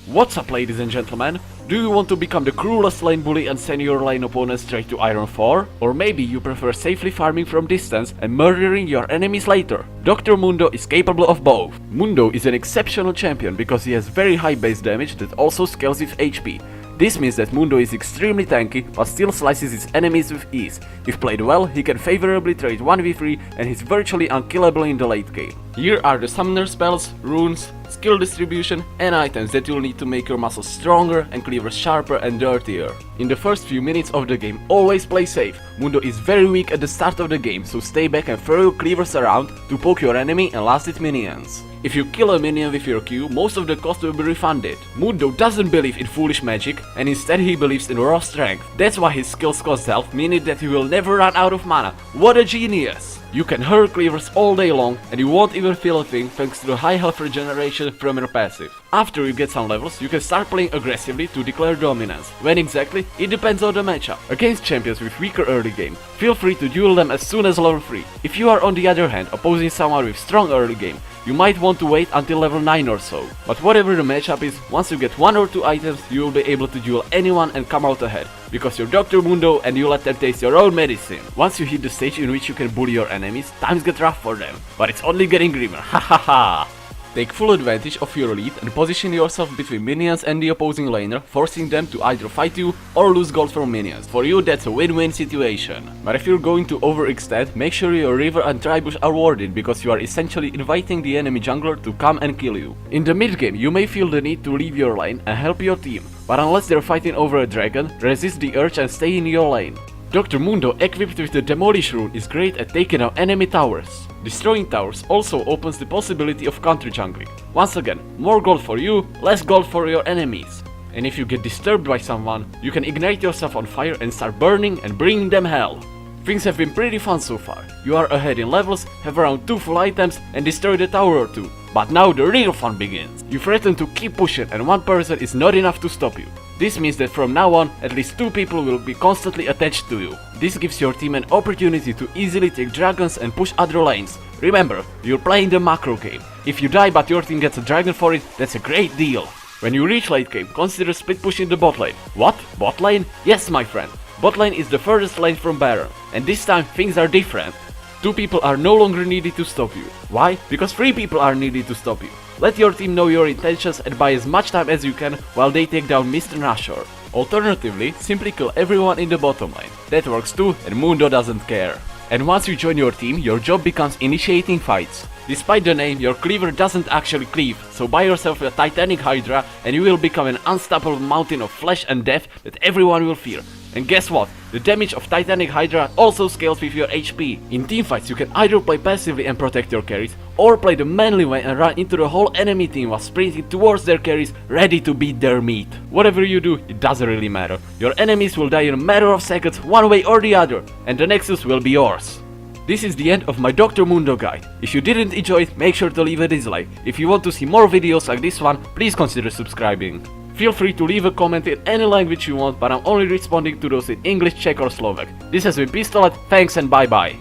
What's up, ladies and gentlemen? Do you want to become the cruelest lane bully and send your lane opponents straight to Iron 4? Or maybe you prefer safely farming from distance and murdering your enemies later? Dr. Mundo is capable of both. Mundo is an exceptional champion because he has very high base damage that also scales with HP. This means that Mundo is extremely tanky but still slices his enemies with ease. If played well, he can favorably trade 1v3 and he's virtually unkillable in the late game. Here are the summoner spells, runes, skill distribution and items that you'll need to make your muscles stronger and cleavers sharper and dirtier. In the first few minutes of the game, always play safe. Mundo is very weak at the start of the game, so stay back and throw your cleavers around to poke your enemy and last hit minions. If you kill a minion with your Q, most of the cost will be refunded. Mundo doesn't believe in foolish magic and instead he believes in raw strength. That's why his skills cost health, meaning that he will never run out of mana. What a genius! You can hurl cleavers all day long and you won't even feel a thing thanks to the high health regeneration from your passive. After you get some levels, you can start playing aggressively to declare dominance. When exactly? It depends on the matchup. Against champions with weaker early game, feel free to duel them as soon as level 3. If you are on the other hand opposing someone with strong early game, you might want to wait until level 9 or so. But whatever the matchup is, once you get 1 or 2 items, you will be able to duel anyone and come out ahead. Because you're Dr. Mundo and you let them taste your own medicine. Once you hit the stage in which you can bully your enemies, times get rough for them. But it's only getting grimmer, hahaha! Take full advantage of your lead and position yourself between minions and the opposing laner, forcing them to either fight you or lose gold from minions. For you, that's a win-win situation. But if you're going to overextend, make sure your river and tribush are warded, because you are essentially inviting the enemy jungler to come and kill you. In the mid-game, you may feel the need to leave your lane and help your team, but unless they're fighting over a dragon, resist the urge and stay in your lane. Dr. Mundo equipped with the Demolish rune is great at taking out enemy towers. Destroying towers also opens the possibility of counter jungling. Once again, more gold for you, less gold for your enemies. And if you get disturbed by someone, you can ignite yourself on fire and start burning and bringing them hell. Things have been pretty fun so far. You are ahead in levels, have around 2 full items and destroyed a tower or 2. But now the real fun begins. You threaten to keep pushing and one person is not enough to stop you. This means that from now on, at least 2 people will be constantly attached to you. This gives your team an opportunity to easily take dragons and push other lanes. Remember, you're playing the macro game. If you die but your team gets a dragon for it, that's a great deal. When you reach late game, consider split pushing the bot lane. What? Bot lane? Yes, my friend. Bot lane is the furthest lane from Baron, and this time things are different. 2 people are no longer needed to stop you. Why? Because 3 people are needed to stop you. Let your team know your intentions and buy as much time as you can while they take down Mr. Nashor. Alternatively, simply kill everyone in the bottom lane. That works too, and Mundo doesn't care. And once you join your team, your job becomes initiating fights. Despite the name, your cleaver doesn't actually cleave, so buy yourself a Titanic Hydra and you will become an unstoppable mountain of flesh and death that everyone will fear. And guess what? The damage of Titanic Hydra also scales with your HP. In teamfights, you can either play passively and protect your carries, or play the manly way and run into the whole enemy team while sprinting towards their carries, ready to beat their meat. Whatever you do, it doesn't really matter. Your enemies will die in a matter of seconds, one way or the other, and the Nexus will be yours. This is the end of my Dr. Mundo guide. If you didn't enjoy it, make sure to leave a dislike. If you want to see more videos like this one, please consider subscribing. Feel free to leave a comment in any language you want, but I'm only responding to those in English, Czech or Slovak. This has been Pistolet, thanks and bye bye.